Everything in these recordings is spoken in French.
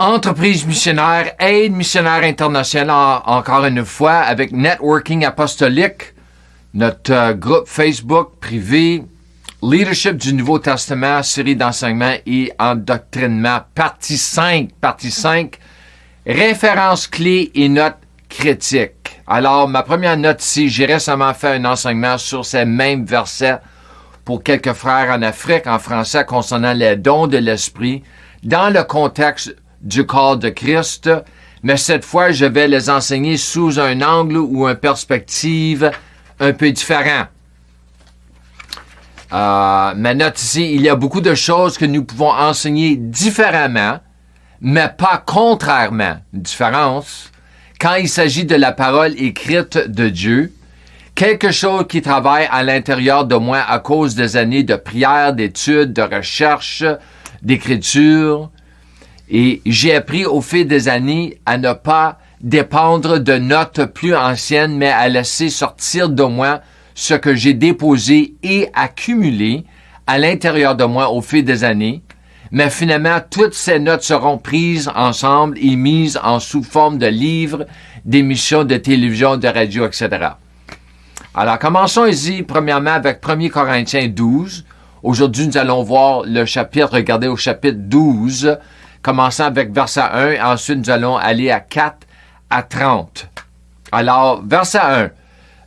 Entreprise missionnaire, aide missionnaire internationale encore une fois avec Networking Apostolique, notre groupe Facebook privé, Leadership du Nouveau Testament, série d'enseignements et endoctrinement, partie 5, références clés et notes critiques. Alors, ma première note ici, j'ai récemment fait un enseignement sur ces mêmes versets pour quelques frères en Afrique, en français, concernant les dons de l'Esprit, dans le contexte du corps de Christ, mais cette fois, je vais les enseigner sous un angle ou une perspective un peu différent. Ma note ici, il y a beaucoup de choses que nous pouvons enseigner différemment, mais pas contrairement. Différence, quand il s'agit de la parole écrite de Dieu, quelque chose qui travaille à l'intérieur de moi à cause des années de prière, d'études, de recherche, d'écriture. Et j'ai appris au fil des années à ne pas dépendre de notes plus anciennes, mais à laisser sortir de moi ce que j'ai déposé et accumulé à l'intérieur de moi au fil des années. Mais finalement, toutes ces notes seront prises ensemble et mises en sous forme de livres, d'émissions de télévision, de radio, etc. Alors, commençons ici, premièrement, avec 1 Corinthiens 12. Aujourd'hui, nous allons voir le chapitre, regardez au chapitre 12, commençant avec verset 1, ensuite nous allons aller à 4 à 30. Alors, verset 1.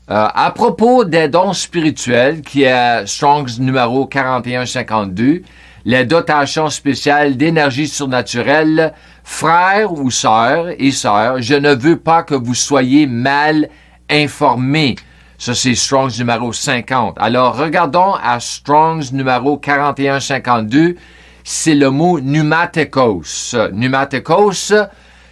À propos des dons spirituels, qui est Strong's numéro 4152, les dotations spéciales d'énergie surnaturelle, frères ou sœurs et sœurs, je ne veux pas que vous soyez mal informés. Ça, c'est Strong's numéro 50. Alors, regardons à Strong's numéro 4152, c'est le mot pneumatikos. Pneumatikos,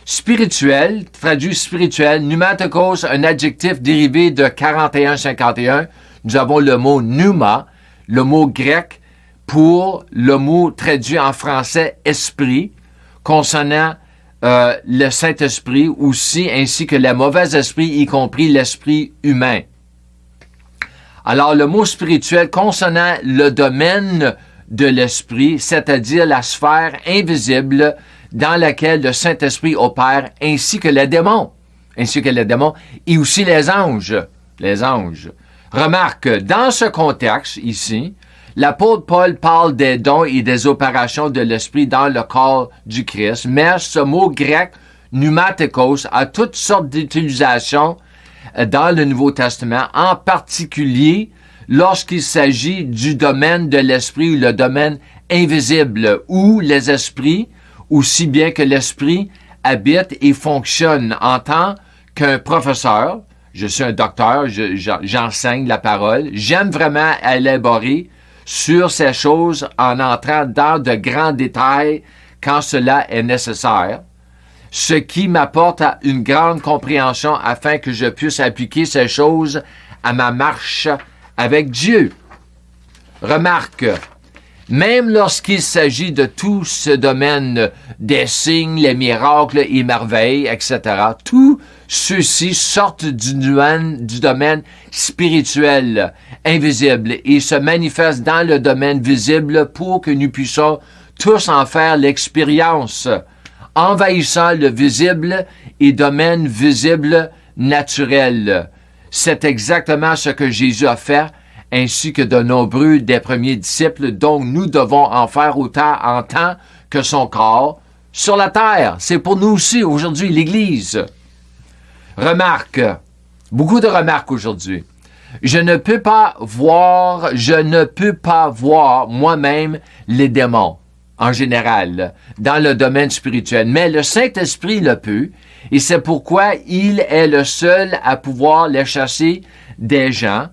spirituel, traduit spirituel. Pneumatikos, un adjectif dérivé de 41-51. Nous avons le mot pneuma, le mot grec, pour le mot traduit en français esprit, concernant le Saint-Esprit aussi, ainsi que les mauvais esprits, y compris l'esprit humain. Alors, le mot spirituel concernant le domaine de l'esprit, c'est-à-dire la sphère invisible dans laquelle le Saint-Esprit opère, ainsi que les démons, et aussi les anges. Remarque, dans ce contexte ici, l'apôtre Paul parle des dons et des opérations de l'Esprit dans le corps du Christ, mais ce mot grec, pneumatikos, a toutes sortes d'utilisations dans le Nouveau Testament, en particulier lorsqu'il s'agit du domaine de l'esprit ou le domaine invisible, où les esprits, aussi bien que l'esprit, habitent et fonctionnent en tant qu'un professeur. Je suis un docteur, j'enseigne la parole. J'aime vraiment élaborer sur ces choses en entrant dans de grands détails quand cela est nécessaire, ce qui m'apporte une grande compréhension afin que je puisse appliquer ces choses à ma marche avec Dieu. Remarque, même lorsqu'il s'agit de tout ce domaine des signes, les miracles et merveilles, etc., tout ceux-ci sortent du domaine spirituel, invisible, et se manifestent dans le domaine visible pour que nous puissions tous en faire l'expérience, envahissant le visible et domaine visible naturel. C'est exactement ce que Jésus a fait, ainsi que de nombreux des premiers disciples, dont nous devons en faire autant en tant que son corps sur la terre. C'est pour nous aussi aujourd'hui, l'Église. Remarque, beaucoup de remarques aujourd'hui. Je ne peux pas voir moi-même les démons, en général, dans le domaine spirituel. Mais le Saint-Esprit le peut, et c'est pourquoi il est le seul à pouvoir les chasser des gens.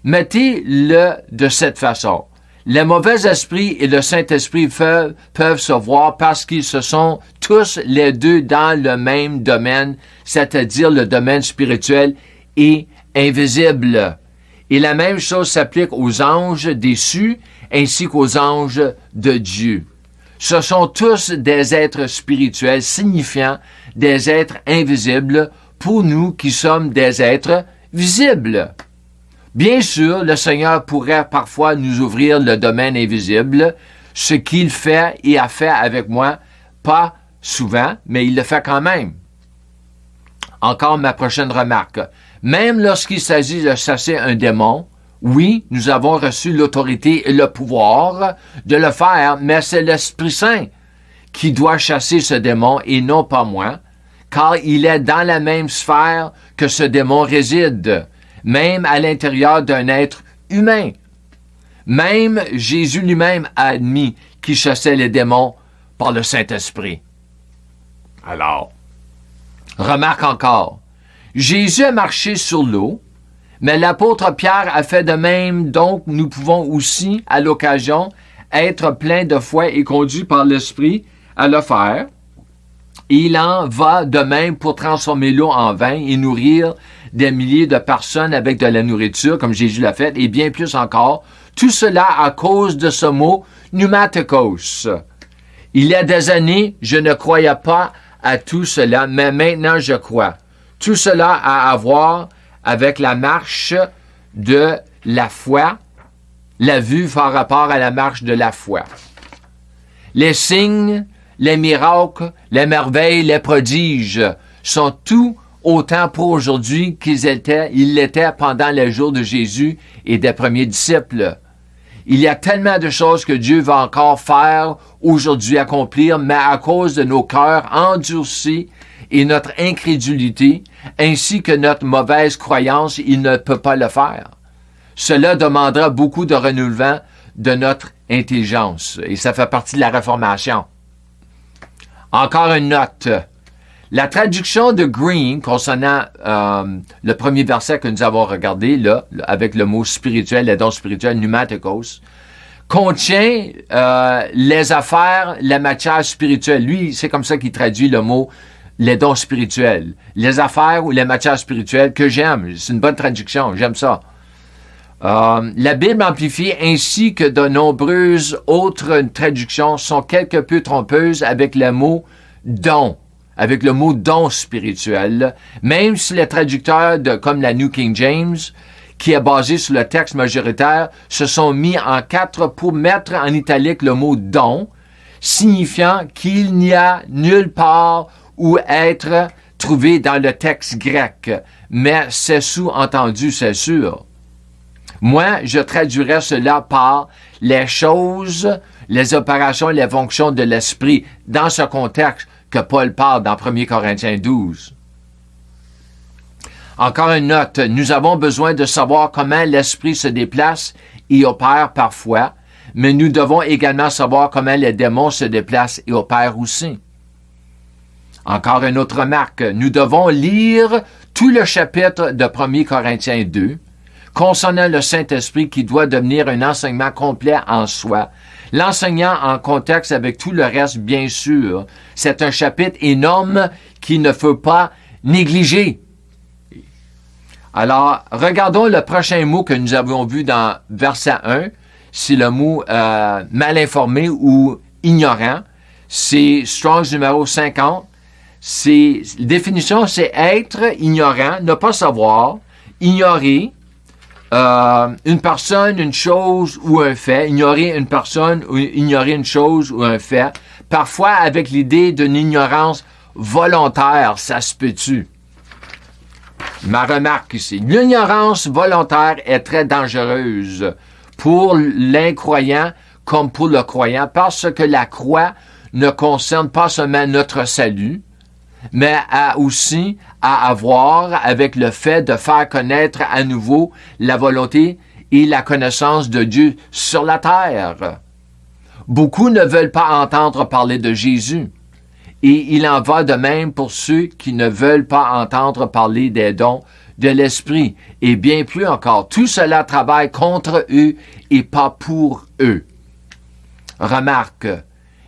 Mettez-le de cette façon. Les mauvais esprits et le Saint-Esprit peuvent se voir parce qu'ils se sont tous les deux dans le même domaine, c'est-à-dire le domaine spirituel et invisible. Et la même chose s'applique aux anges déçus ainsi qu'aux anges de Dieu. Ce sont tous des êtres spirituels, signifiant des êtres invisibles pour nous qui sommes des êtres visibles. Bien sûr, le Seigneur pourrait parfois nous ouvrir le domaine invisible, ce qu'il fait et a fait avec moi, pas souvent, mais il le fait quand même. Encore ma prochaine remarque. Même lorsqu'il s'agit de chasser un démon, oui, nous avons reçu l'autorité et le pouvoir de le faire, mais c'est l'Esprit Saint qui doit chasser ce démon et non pas moi, car il est dans la même sphère que ce démon réside, même à l'intérieur d'un être humain. Même Jésus lui-même a admis qu'il chassait les démons par le Saint-Esprit. Alors, remarque encore, Jésus a marché sur l'eau, mais l'apôtre Pierre a fait de même, donc nous pouvons aussi, à l'occasion, être pleins de foi et conduits par l'Esprit à le faire. Il en va de même pour transformer l'eau en vin et nourrir des milliers de personnes avec de la nourriture, comme Jésus l'a fait, et bien plus encore. Tout cela à cause de ce mot « pneumatikos ». Il y a des années, je ne croyais pas à tout cela, mais maintenant je crois. Tout cela a à voir avec la marche de la foi, la vue par rapport à la marche de la foi. Les signes, les miracles, les merveilles, les prodiges sont tout autant pour aujourd'hui qu'ils l'étaient pendant les jours de Jésus et des premiers disciples. Il y a tellement de choses que Dieu va encore faire aujourd'hui, accomplir, mais à cause de nos cœurs endurcis et notre incrédulité, ainsi que notre mauvaise croyance, il ne peut pas le faire. Cela demandera beaucoup de renouvellement de notre intelligence, et ça fait partie de la Réformation. Encore une note. La traduction de Green concernant le premier verset que nous avons regardé, là, avec le mot spirituel, les dons spirituels, pneumatikos, contient les affaires, la matière spirituelle. Lui, c'est comme ça qu'il traduit le mot les dons spirituels. Les affaires ou les matières spirituelles que j'aime. C'est une bonne traduction, j'aime ça. La Bible amplifiée ainsi que de nombreuses autres traductions sont quelque peu trompeuses avec le mot « don », avec le mot « don spirituel », même si les traducteurs comme la New King James, qui est basée sur le texte majoritaire, se sont mis en quatre pour mettre en italique le mot « don », signifiant qu'il n'y a nulle part où être trouvé dans le texte grec, mais c'est sous-entendu, c'est sûr. Moi, je traduirais cela par les choses, les opérations et les fonctions de l'esprit dans ce contexte que Paul parle dans 1 Corinthiens 12. Encore une note, nous avons besoin de savoir comment l'esprit se déplace et opère parfois, mais nous devons également savoir comment les démons se déplacent et opèrent aussi. Encore une autre remarque, nous devons lire tout le chapitre de 1 Corinthiens 2 concernant le Saint-Esprit qui doit devenir un enseignement complet en soi. L'enseignant en contexte avec tout le reste, bien sûr, c'est un chapitre énorme qu'il ne faut pas négliger. Alors, regardons le prochain mot que nous avons vu dans verset 1. C'est le mot mal informé ou ignorant. C'est Strong's numéro 50. La définition, c'est être ignorant, ne pas savoir, ignorer une personne, une chose ou un fait, ignorer une personne ou ignorer une chose ou un fait, parfois avec l'idée d'une ignorance volontaire, ça se peut-tu? Ma remarque ici, l'ignorance volontaire est très dangereuse pour l'incroyant comme pour le croyant parce que la croix ne concerne pas seulement notre salut, mais a aussi à avoir avec le fait de faire connaître à nouveau la volonté et la connaissance de Dieu sur la terre. Beaucoup ne veulent pas entendre parler de Jésus. Et il en va de même pour ceux qui ne veulent pas entendre parler des dons de l'Esprit. Et bien plus encore, tout cela travaille contre eux et pas pour eux. Remarque,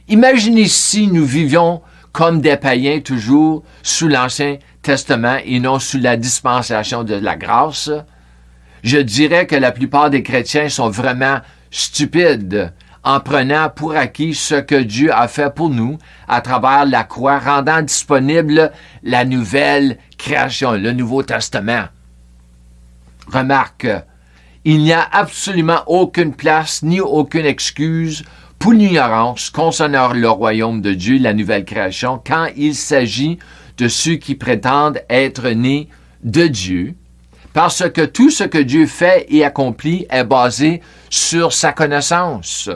imaginez si nous vivions comme des païens toujours sous l'Ancien Testament et non sous la dispensation de la grâce. Je dirais que la plupart des chrétiens sont vraiment stupides en prenant pour acquis ce que Dieu a fait pour nous à travers la croix, rendant disponible la nouvelle création, le Nouveau Testament. Remarque, il n'y a absolument aucune place ni aucune excuse pour l'ignorance concernant le royaume de Dieu, la nouvelle création, quand il s'agit de ceux qui prétendent être nés de Dieu, parce que tout ce que Dieu fait et accomplit est basé sur sa connaissance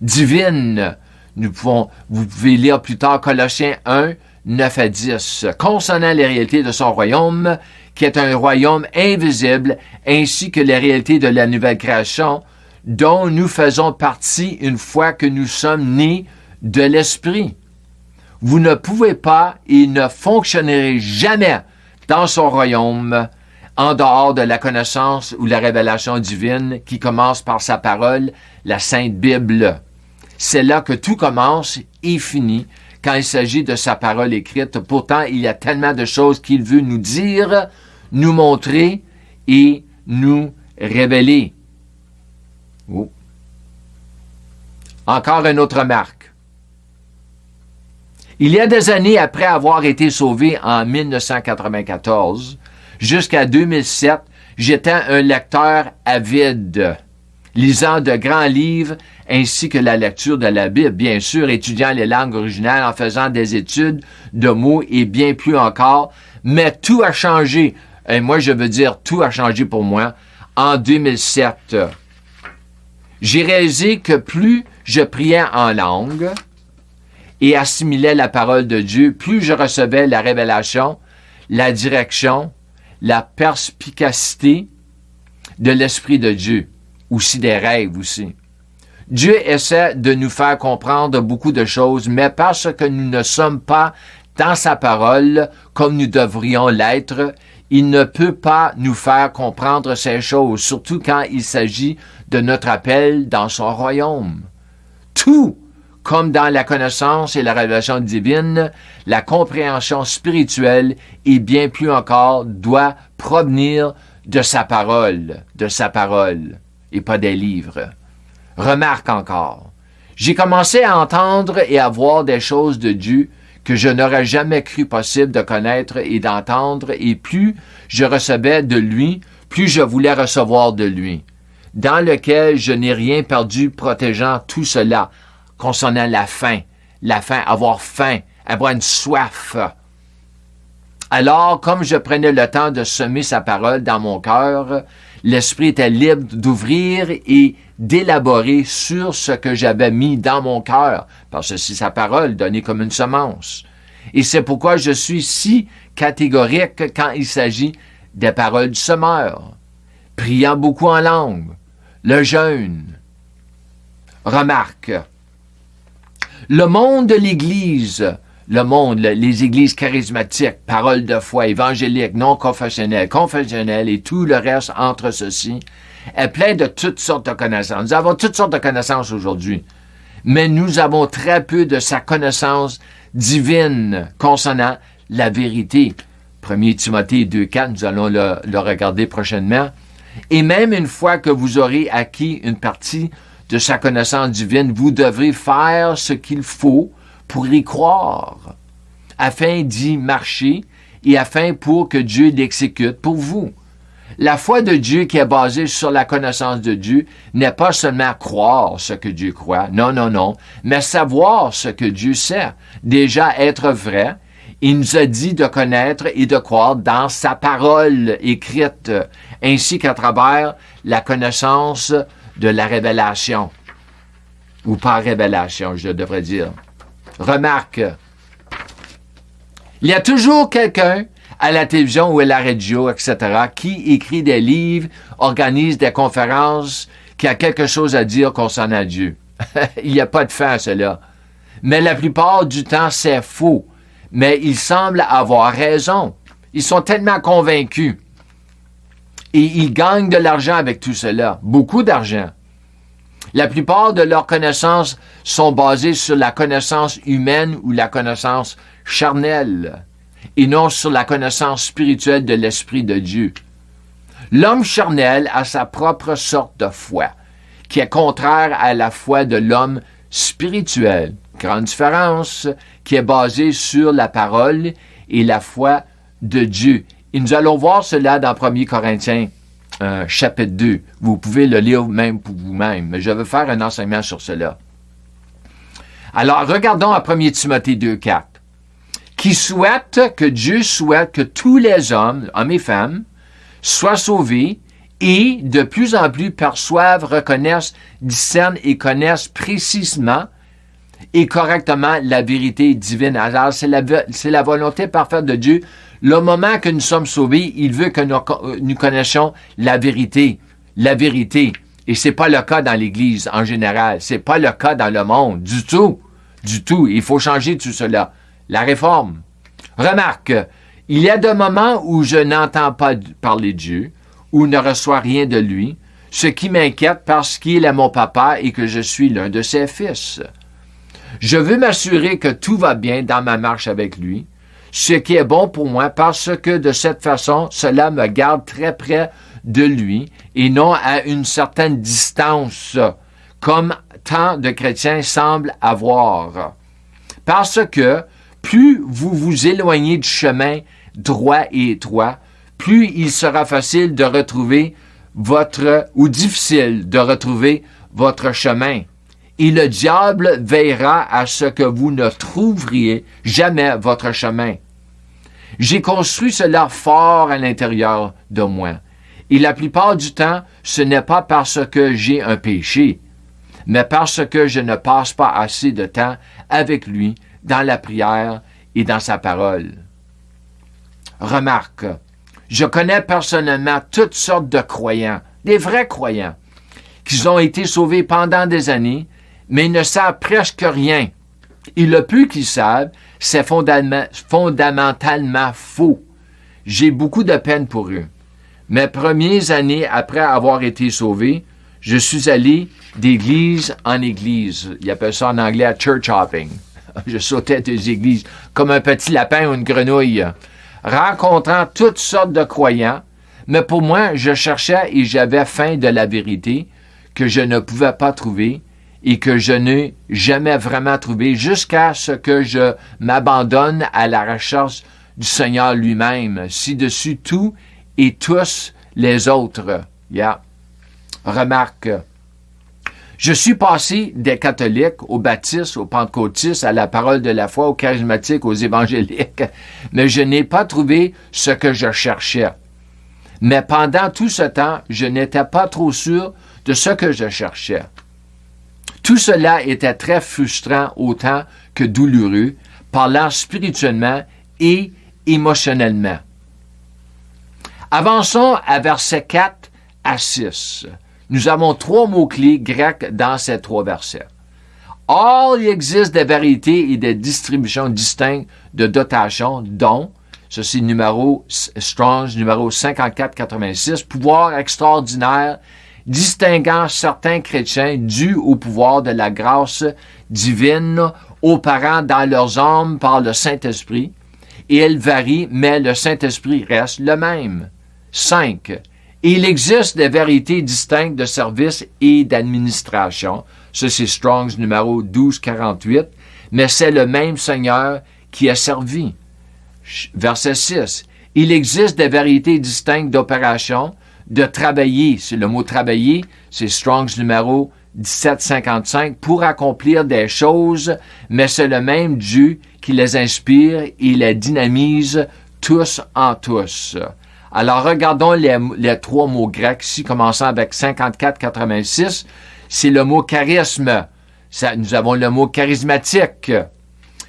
divine. Vous pouvez lire plus tard Colossiens 1, 9 à 10, concernant les réalités de son royaume, qui est un royaume invisible, ainsi que les réalités de la nouvelle création, dont nous faisons partie une fois que nous sommes nés de l'Esprit. Vous ne pouvez pas et ne fonctionnerez jamais dans son royaume en dehors de la connaissance ou la révélation divine qui commence par sa parole, la Sainte Bible. C'est là que tout commence et finit quand il s'agit de sa parole écrite. Pourtant, il y a tellement de choses qu'il veut nous dire, nous montrer et nous révéler. Oh. Encore une autre remarque. Il y a des années après avoir été sauvé en 1994, jusqu'à 2007, j'étais un lecteur avide, lisant de grands livres ainsi que la lecture de la Bible, bien sûr, étudiant les langues originales, en faisant des études de mots et bien plus encore, mais tout a changé. Et moi, je veux dire, tout a changé pour moi en 2007. J'ai réalisé que plus je priais en langue et assimilais la parole de Dieu, plus je recevais la révélation, la direction, la perspicacité de l'Esprit de Dieu, aussi des rêves aussi. Dieu essaie de nous faire comprendre beaucoup de choses, mais parce que nous ne sommes pas dans sa parole comme nous devrions l'être, il ne peut pas nous faire comprendre ces choses, surtout quand il s'agit de notre appel dans son royaume. Tout, comme dans la connaissance et la révélation divine, la compréhension spirituelle et bien plus encore doit provenir de sa parole, et pas des livres. Remarque encore, j'ai commencé à entendre et à voir des choses de Dieu que je n'aurais jamais cru possible de connaître et d'entendre, et plus je recevais de lui, plus je voulais recevoir de lui, dans lequel je n'ai rien perdu protégeant tout cela, concernant la faim, avoir faim, avoir une soif. Alors, comme je prenais le temps de semer sa parole dans mon cœur, l'Esprit était libre d'ouvrir et d'élaborer sur ce que j'avais mis dans mon cœur, parce que c'est sa parole donnée comme une semence. Et c'est pourquoi je suis si catégorique quand il s'agit des paroles du semeur, priant beaucoup en langue, le jeûne. Remarque, le monde de l'Église, les églises charismatiques, paroles de foi, évangéliques, non confessionnelles et tout le reste entre ceci, est plein de toutes sortes de connaissances. Nous avons toutes sortes de connaissances aujourd'hui, mais nous avons très peu de sa connaissance divine concernant la vérité. 1 Timothée 2,4, nous allons le regarder prochainement. Et même une fois que vous aurez acquis une partie de sa connaissance divine, vous devrez faire ce qu'il faut pour y croire, afin d'y marcher et afin pour que Dieu l'exécute pour vous. La foi de Dieu qui est basée sur la connaissance de Dieu n'est pas seulement croire ce que Dieu croit, non, mais savoir ce que Dieu sait, déjà être vrai. Il nous a dit de connaître et de croire dans sa parole écrite, ainsi qu'à travers la connaissance de la révélation, ou par révélation, je devrais dire. Remarque, il y a toujours quelqu'un à la télévision ou à la radio, etc., qui écrit des livres, organise des conférences, qui a quelque chose à dire concernant Dieu. Il n'y a pas de fin à cela. Mais la plupart du temps, c'est faux. Mais ils semblent avoir raison. Ils sont tellement convaincus. Et ils gagnent de l'argent avec tout cela. Beaucoup d'argent. La plupart de leurs connaissances sont basées sur la connaissance humaine ou la connaissance charnelle, et non sur la connaissance spirituelle de l'Esprit de Dieu. L'homme charnel a sa propre sorte de foi, qui est contraire à la foi de l'homme spirituel. Grande différence, qui est basée sur la parole et la foi de Dieu. Et nous allons voir cela dans 1 Corinthiens, chapitre 2. Vous pouvez le lire même pour vous-même, mais je vais faire un enseignement sur cela. Alors, regardons à 1 Timothée 2,4, que Dieu souhaite que tous les hommes et femmes, soient sauvés et de plus en plus perçoivent, reconnaissent, discernent et connaissent précisément et correctement la vérité divine. Alors, c'est la volonté parfaite de Dieu. Le moment que nous sommes sauvés, il veut que nous connaissions la vérité. La vérité. Et c'est pas le cas dans l'Église en général. C'est pas le cas dans le monde. Du tout. Du tout. Il faut changer tout cela. La réforme. Remarque, il y a des moments où je n'entends pas parler de Dieu, ou ne reçois rien de lui, ce qui m'inquiète parce qu'il est mon papa et que je suis l'un de ses fils. Je veux m'assurer que tout va bien dans ma marche avec lui, ce qui est bon pour moi parce que de cette façon, cela me garde très près de lui et non à une certaine distance, comme tant de chrétiens semblent avoir. Parce que plus vous vous éloignez du chemin droit et étroit, plus il sera facile de retrouver difficile de retrouver votre chemin. Et le diable veillera à ce que vous ne trouveriez jamais votre chemin. J'ai construit cela fort à l'intérieur de moi. Et la plupart du temps, ce n'est pas parce que j'ai un péché, mais parce que je ne passe pas assez de temps avec lui dans la prière et dans sa parole. Remarque, je connais personnellement toutes sortes de croyants, des vrais croyants, qui ont été sauvés pendant des années, mais ils ne savent presque rien. Et le peu qu'ils savent, c'est fondamentalement faux. J'ai beaucoup de peine pour eux. Mes premières années après avoir été sauvé, je suis allé d'église en église. Ils appellent ça en anglais church hopping. Je sautais des églises comme un petit lapin ou une grenouille, rencontrant toutes sortes de croyants, mais pour moi, je cherchais et j'avais faim de la vérité que je ne pouvais pas trouver et que je n'ai jamais vraiment trouvé jusqu'à ce que je m'abandonne à la recherche du Seigneur lui-même, ci-dessus tout et tous les autres. Yeah. Remarque, je suis passé des catholiques aux baptistes, aux pentecôtistes, à la parole de la foi, aux charismatiques, aux évangéliques, mais je n'ai pas trouvé ce que je cherchais. Mais pendant tout ce temps, je n'étais pas trop sûr de ce que je cherchais. Tout cela était très frustrant autant que douloureux, parlant spirituellement et émotionnellement. Avançons à versets 4 à 6. Nous avons 3 mots-clés grecs dans ces 3 versets. Or, il existe des variétés et des distributions distinctes de dotation, dont, ceci Strong's numéro 5486, pouvoir extraordinaire distinguant certains chrétiens dû au pouvoir de la grâce divine opérant dans leurs âmes par le Saint-Esprit, et elle varie, mais le Saint-Esprit reste le même. 5. Et il existe des vérités distinctes de service et d'administration. Ça, c'est Strong's numéro 1248. Mais c'est le même Seigneur qui est servi. Verset 6. Il existe des vérités distinctes d'opération, de travailler. C'est le mot travailler. C'est Strong's numéro 1755. Pour accomplir des choses, mais c'est le même Dieu qui les inspire et les dynamise tous en tous. Alors, regardons les 3 mots grecs ici, commençant avec 5486. C'est le mot charisme. Nous avons le mot charismatique.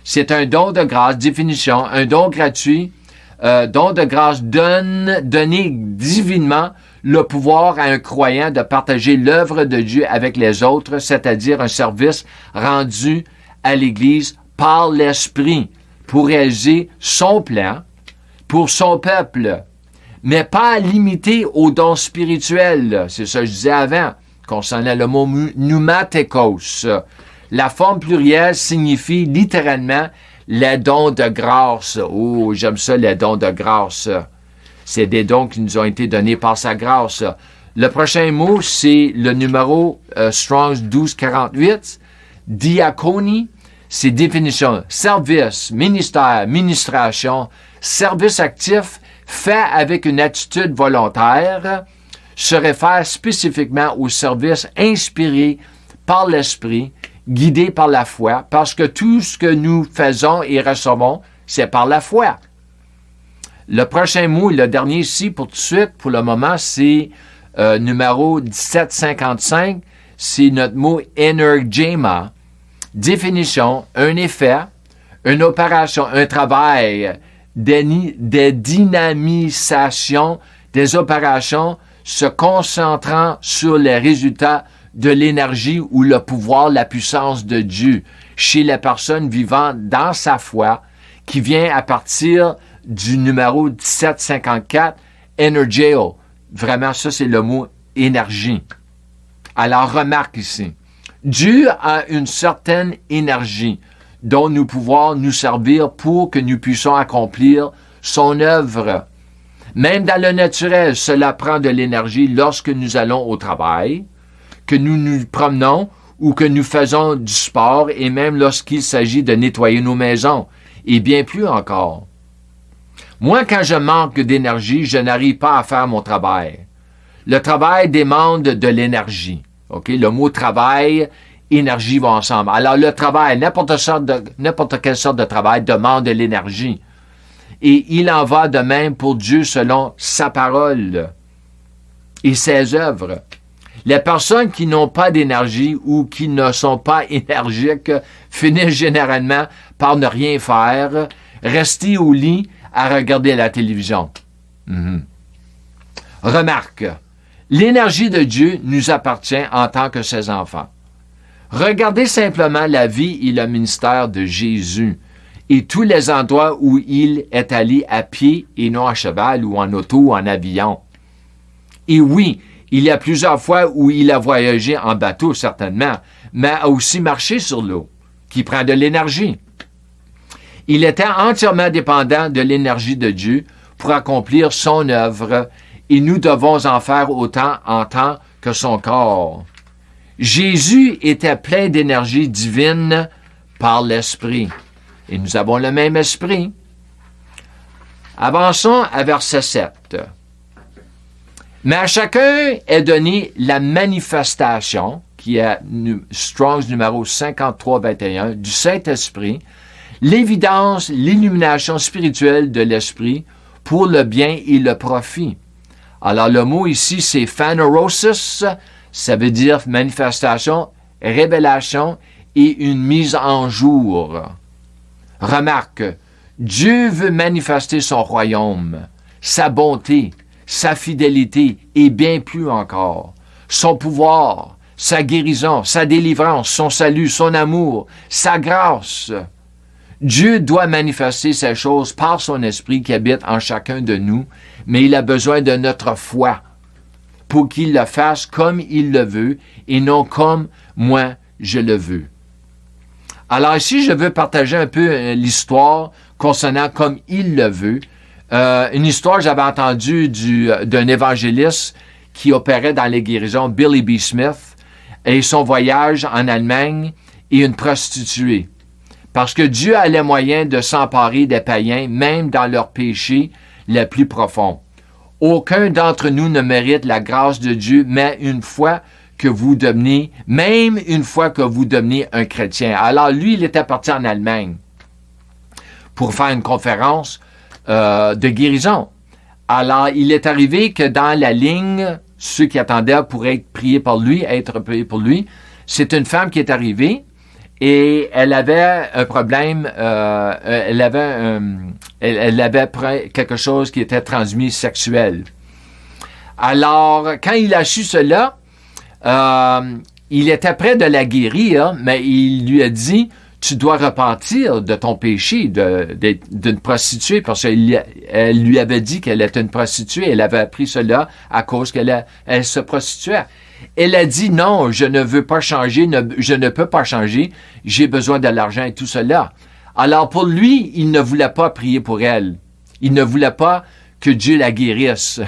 C'est un don de grâce, définition, un don gratuit, don de grâce donné divinement le pouvoir à un croyant de partager l'œuvre de Dieu avec les autres, c'est-à-dire un service rendu à l'Église par l'Esprit pour réaliser son plan pour son peuple, mais pas limité aux dons spirituels. C'est ça que je disais avant, concernant le mot pneumatikos. La forme plurielle signifie littéralement les dons de grâce. Oh, j'aime ça, les dons de grâce. C'est des dons qui nous ont été donnés par sa grâce. Le prochain mot, c'est le numéro Strong's 1248. Diaconie, c'est définition. Service, ministère, ministration, service actif fait avec une attitude volontaire, se réfère spécifiquement au service inspiré par l'Esprit, guidés par la foi, parce que tout ce que nous faisons et recevons, c'est par la foi. Le prochain mot, le dernier ici, pour tout de suite, pour le moment, c'est numéro 1755. C'est notre mot energema. Définition, un effet, une opération, un travail de dynamisation des opérations se concentrant sur les résultats de l'énergie ou le pouvoir, la puissance de Dieu chez la personne vivant dans sa foi, qui vient à partir du numéro 1754, energeo. Vraiment, ça, c'est le mot énergie. Alors, remarque ici, Dieu a une certaine énergie dont nous pouvons nous servir pour que nous puissions accomplir son œuvre. Même dans le naturel, cela prend de l'énergie lorsque nous allons au travail, que nous nous promenons ou que nous faisons du sport et même lorsqu'il s'agit de nettoyer nos maisons, et bien plus encore. Moi, quand je manque d'énergie, je n'arrive pas à faire mon travail. Le travail demande de l'énergie. Okay? Le mot travail, énergie vont ensemble. Alors, le travail, n'importe quelle sorte de travail demande de l'énergie. Et il en va de même pour Dieu selon sa parole et ses œuvres. Les personnes qui n'ont pas d'énergie ou qui ne sont pas énergiques finissent généralement par ne rien faire, rester au lit à regarder la télévision. Remarque, l'énergie de Dieu nous appartient en tant que ses enfants. Regardez simplement la vie et le ministère de Jésus et tous les endroits où il est allé à pied et non à cheval ou en auto ou en avion. Et oui, il y a plusieurs fois où il a voyagé en bateau, certainement, mais a aussi marché sur l'eau, qui prend de l'énergie. Il était entièrement dépendant de l'énergie de Dieu pour accomplir son œuvre, et nous devons en faire autant en tant que son corps. Jésus était plein d'énergie divine par l'Esprit. Et nous avons le même esprit. Avançons à verset 7. Mais à chacun est donnée la manifestation, qui est Strong's numéro 5321, du Saint-Esprit, l'évidence, l'illumination spirituelle de l'Esprit pour le bien et le profit. Alors le mot ici, c'est phanerosis, ça veut dire manifestation, révélation et une mise en jour. Remarque, Dieu veut manifester son royaume, sa bonté, sa fidélité et bien plus encore, son pouvoir, sa guérison, sa délivrance, son salut, son amour, sa grâce. Dieu doit manifester ces choses par son esprit qui habite en chacun de nous, mais il a besoin de notre foi pour qu'il le fasse comme il le veut et non comme moi je le veux. Alors ici, je veux partager un peu l'histoire concernant comme il le veut. Une histoire que j'avais entendue d'un évangéliste qui opérait dans les guérisons, Billy B. Smith, et son voyage en Allemagne et une prostituée. Parce que Dieu a les moyens de s'emparer des païens, même dans leurs péchés les plus profonds. Aucun d'entre nous ne mérite la grâce de Dieu, même une fois que vous devenez un chrétien. Alors, lui, il était parti en Allemagne pour faire une conférence de guérison. Alors, il est arrivé que dans la ligne, ceux qui attendaient pour être priés par lui, c'est une femme qui est arrivée et elle avait un problème, elle avait quelque chose qui était transmis sexuel. Alors, quand il a su cela, il était prêt de la guérir, mais il lui a dit, tu dois repentir de ton péché d'une prostituée, parce qu'elle lui avait dit qu'elle était une prostituée. Elle avait appris cela à cause qu'elle se prostituait. Elle a dit, non, je ne veux pas changer, je ne peux pas changer, j'ai besoin de l'argent et tout cela. Alors pour lui, il ne voulait pas prier pour elle. Il ne voulait pas que Dieu la guérisse.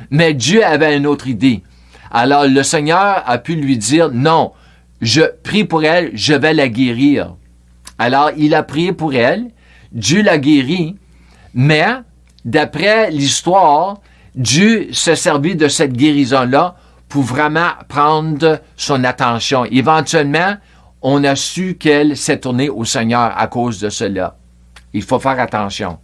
Mais Dieu avait une autre idée. Alors le Seigneur a pu lui dire, non, je prie pour elle, je vais la guérir. Alors il a prié pour elle, Dieu l'a guérie, mais d'après l'histoire, Dieu s'est servi de cette guérison-là pour vraiment prendre son attention. Éventuellement, on a su qu'elle s'est tournée au Seigneur à cause de cela. Il faut faire attention.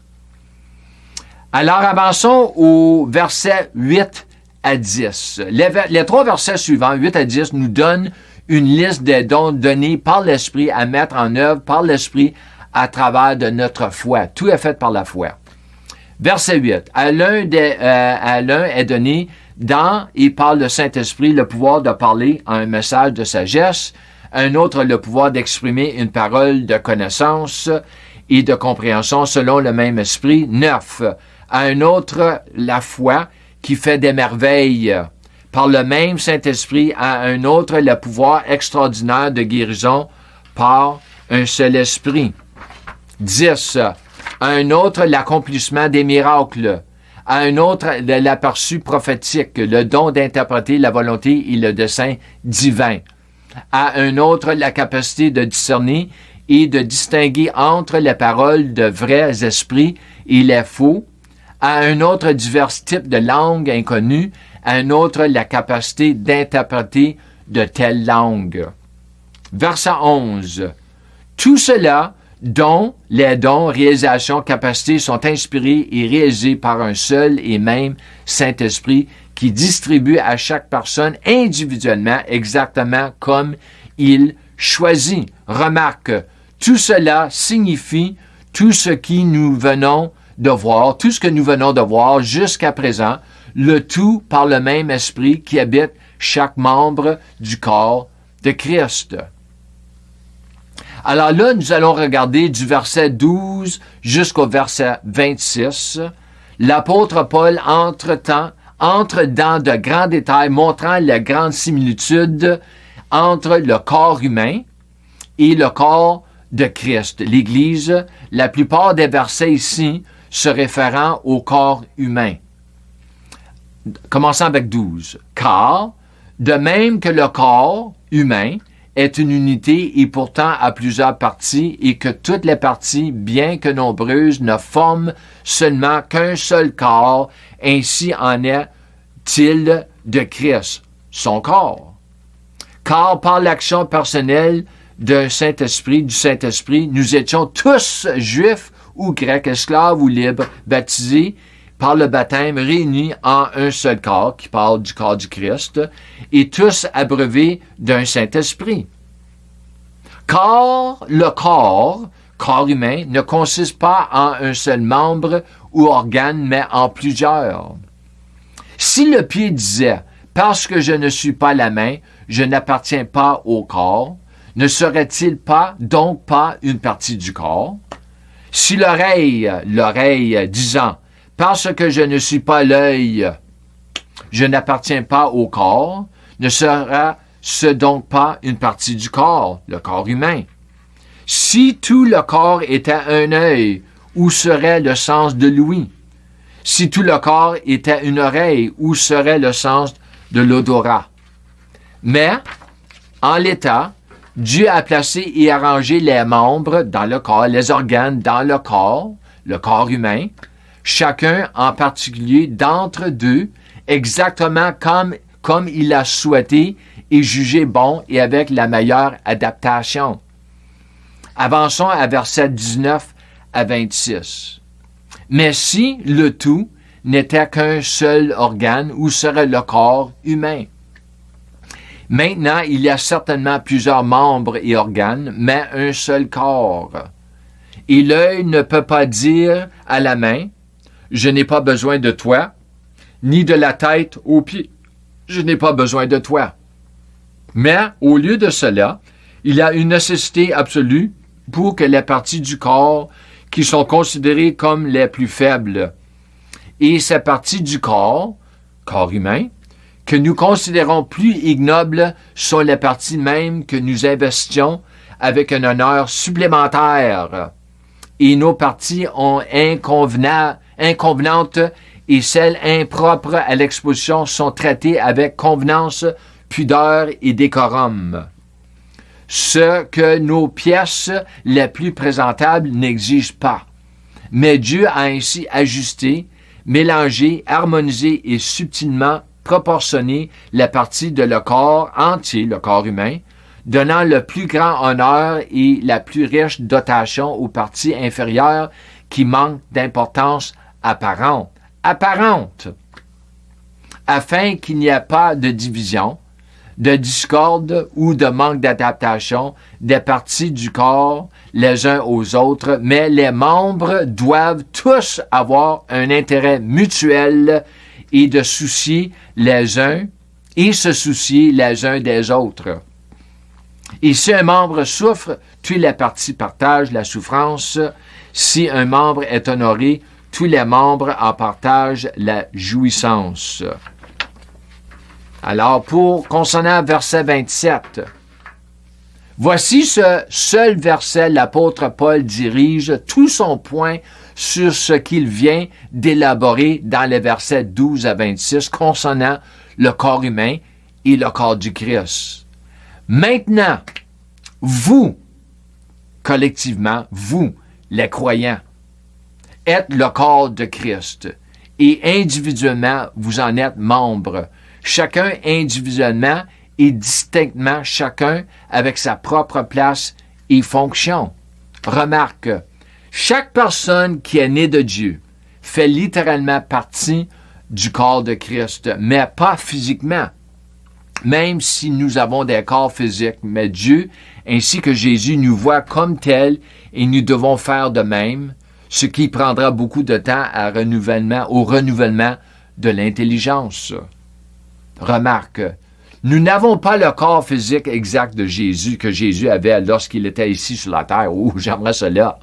Alors, avançons au verset 8 à 10. Les 3 versets suivants, 8 à 10, nous donnent une liste des dons donnés par l'Esprit à mettre en œuvre par l'Esprit à travers de notre foi. Tout est fait par la foi. Verset 8. À l'un est donné dans et par le Saint-Esprit le pouvoir de parler un message de sagesse, à un autre le pouvoir d'exprimer une parole de connaissance et de compréhension selon le même esprit. 9. À un autre la foi qui fait des merveilles. Par le même Saint-Esprit, à un autre le pouvoir extraordinaire de guérison par un seul esprit. 10. À un autre l'accomplissement des miracles. À un autre l'aperçu prophétique, le don d'interpréter la volonté et le dessein divin. À un autre la capacité de discerner et de distinguer entre les paroles de vrais esprits et les faux. À un autre divers types de langues inconnues. À un autre la capacité d'interpréter de telles langues. Verset 11. Tout cela, dont les dons, réalisations, capacités sont inspirés et réalisés par un seul et même Saint-Esprit qui distribue à chaque personne individuellement exactement comme il choisit. Remarque, tout cela signifie tout ce que nous venons de voir jusqu'à présent, le tout par le même esprit qui habite chaque membre du corps de Christ. Alors là, nous allons regarder du verset 12 jusqu'au verset 26. L'apôtre Paul entre dans de grands détails montrant la grande similitude entre le corps humain et le corps de Christ, l'Église. La plupart des versets ici se référant au corps humain. Commençons avec 12. Car, de même que le corps humain est une unité et pourtant a plusieurs parties et que toutes les parties, bien que nombreuses, ne forment seulement qu'un seul corps, ainsi en est-il de Christ, son corps. Car par l'action personnelle du Saint-Esprit, nous étions tous juifs ou grecs, esclaves ou libres, baptisés par le baptême, réunis en un seul corps, qui parle du corps du Christ, et tous abreuvés d'un Saint-Esprit. Car le corps humain, ne consiste pas en un seul membre ou organe, mais en plusieurs. Si le pied disait « Parce que je ne suis pas la main, je n'appartiens pas au corps », ne serait-il donc pas une partie du corps? Si l'oreille disant « Parce que je ne suis pas l'œil, je n'appartiens pas au corps », ne sera-ce donc pas une partie du corps, le corps humain? Si tout le corps était un œil, où serait le sens de l'ouïe? Si tout le corps était une oreille, où serait le sens de l'odorat? Mais, en l'état, Dieu a placé et arrangé les membres dans le corps, les organes dans le corps humain, chacun en particulier d'entre deux, exactement comme il a souhaité et jugé bon et avec la meilleure adaptation. Avançons à versets 19 à 26. Mais si le tout n'était qu'un seul organe, où serait le corps humain? Maintenant, il y a certainement plusieurs membres et organes, mais un seul corps. Et l'œil ne peut pas dire à la main, « Je n'ai pas besoin de toi », ni de la tête aux pieds, « Je n'ai pas besoin de toi ». Mais, au lieu de cela, il y a une nécessité absolue pour que les parties du corps qui sont considérées comme les plus faibles, et ces parties du corps humain, que nous considérons plus ignobles sont les parties mêmes que nous investions avec un honneur supplémentaire. Et nos parties inconvenantes et celles impropres à l'exposition sont traitées avec convenance, pudeur et décorum. Ce que nos pièces les plus présentables n'exigent pas. Mais Dieu a ainsi ajusté, mélangé, harmonisé et subtilement proportionner la partie de le corps entier, le corps humain, donnant le plus grand honneur et la plus riche dotation aux parties inférieures qui manquent d'importance apparente, afin qu'il n'y ait pas de division, de discorde ou de manque d'adaptation des parties du corps les uns aux autres, mais les membres doivent tous avoir un intérêt mutuel et se soucier les uns des autres. Et si un membre souffre, toutes les parties partagent la souffrance. Si un membre est honoré, tous les membres en partagent la jouissance. Alors, concernant verset 27, voici ce seul verset, l'apôtre Paul dirige tout son point sur ce qu'il vient d'élaborer dans les versets 12 à 26 concernant le corps humain et le corps du Christ. Maintenant, vous, collectivement, vous, les croyants, êtes le corps de Christ et individuellement, vous en êtes membres. Chacun individuellement et distinctement, chacun avec sa propre place et fonction. Remarque, chaque personne qui est née de Dieu fait littéralement partie du corps de Christ, mais pas physiquement. Même si nous avons des corps physiques, mais Dieu ainsi que Jésus nous voit comme tels et nous devons faire de même, ce qui prendra beaucoup de temps au renouvellement de l'intelligence. Remarque, nous n'avons pas le corps physique exact de Jésus que Jésus avait lorsqu'il était ici sur la terre. Oh, j'aimerais cela.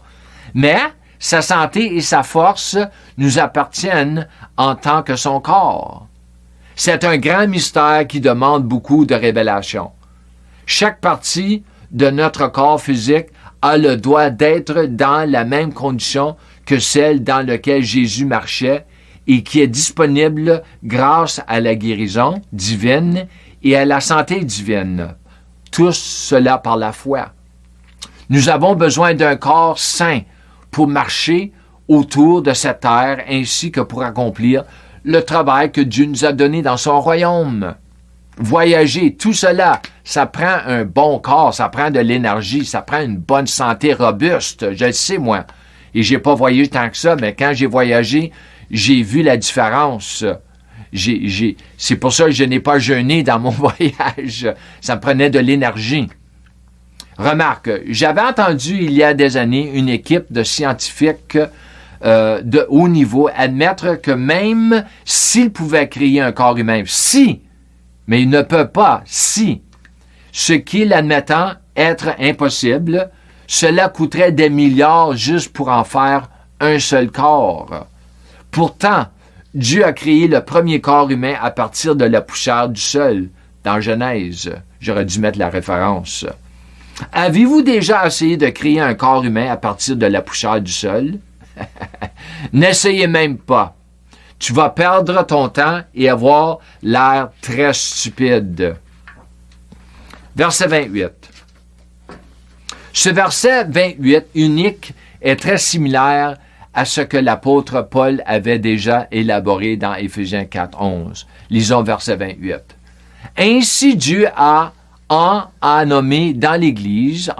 Mais sa santé et sa force nous appartiennent en tant que son corps. C'est un grand mystère qui demande beaucoup de révélation. Chaque partie de notre corps physique a le droit d'être dans la même condition que celle dans laquelle Jésus marchait et qui est disponible grâce à la guérison divine et à la santé divine. Tout cela par la foi. Nous avons besoin d'un corps sain pour marcher autour de cette terre ainsi que pour accomplir le travail que Dieu nous a donné dans son royaume. Voyager, tout cela, ça prend un bon corps, ça prend de l'énergie, ça prend une bonne santé robuste. Je le sais, moi. Et j'ai pas voyagé tant que ça, mais quand j'ai voyagé, j'ai vu la différence. C'est pour ça que je n'ai pas jeûné dans mon voyage. Ça me prenait de l'énergie. Remarque, j'avais entendu il y a des années une équipe de scientifiques de haut niveau admettre que même s'ils pouvaient créer un corps humain, mais ils ne peuvent pas, ce qu'ils admettant être impossible, cela coûterait des milliards juste pour en faire un seul corps. Pourtant, Dieu a créé le premier corps humain à partir de la poussière du sol, dans Genèse. J'aurais dû mettre la référence. Avez-vous déjà essayé de créer un corps humain à partir de la poussière du sol? N'essayez même pas. Tu vas perdre ton temps et avoir l'air très stupide. Verset 28. Ce verset 28 unique est très similaire à ce que l'apôtre Paul avait déjà élaboré dans Éphésiens 4:11. Lisons verset 28. Ainsi Dieu en a nommé dans l'Église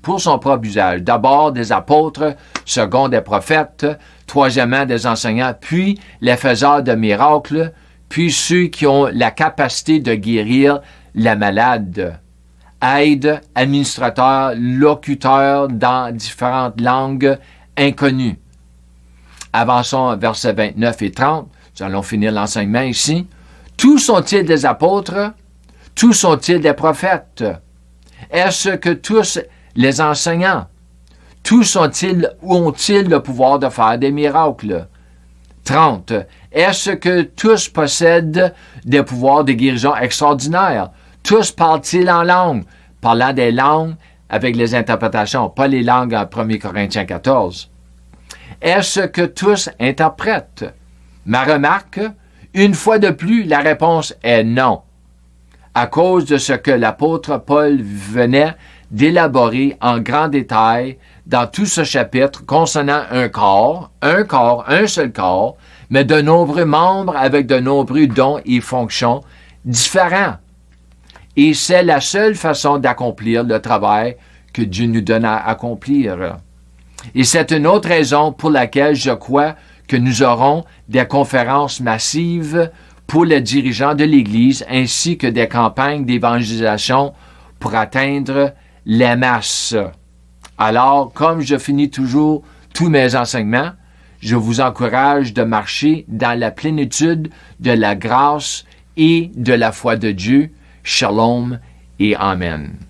pour son propre usage. D'abord des apôtres, second des prophètes, troisièmement des enseignants, puis les faiseurs de miracles, puis ceux qui ont la capacité de guérir les malades. Aides, administrateurs, locuteurs dans différentes langues inconnues. Avançons versets 29 et 30. Nous allons finir l'enseignement ici. Tous sont-ils des apôtres? Tous sont-ils des prophètes? Est-ce que tous les enseignants? Tous ont-ils le pouvoir de faire des miracles? 30. Est-ce que tous possèdent des pouvoirs de guérison extraordinaires? Tous parlent-ils en langue? Parlant des langues avec les interprétations, pas les langues en 1 Corinthiens 14. Est-ce que tous interprètent? Ma remarque, une fois de plus, la réponse est non. À cause de ce que l'apôtre Paul venait d'élaborer en grand détail dans tout ce chapitre concernant un seul corps, mais de nombreux membres avec de nombreux dons et fonctions différents. Et c'est la seule façon d'accomplir le travail que Dieu nous donne à accomplir. Et c'est une autre raison pour laquelle je crois que nous aurons des conférences massives pour les dirigeants de l'Église ainsi que des campagnes d'évangélisation pour atteindre les masses. Alors, comme je finis toujours tous mes enseignements, je vous encourage de marcher dans la plénitude de la grâce et de la foi de Dieu. Shalom et Amen.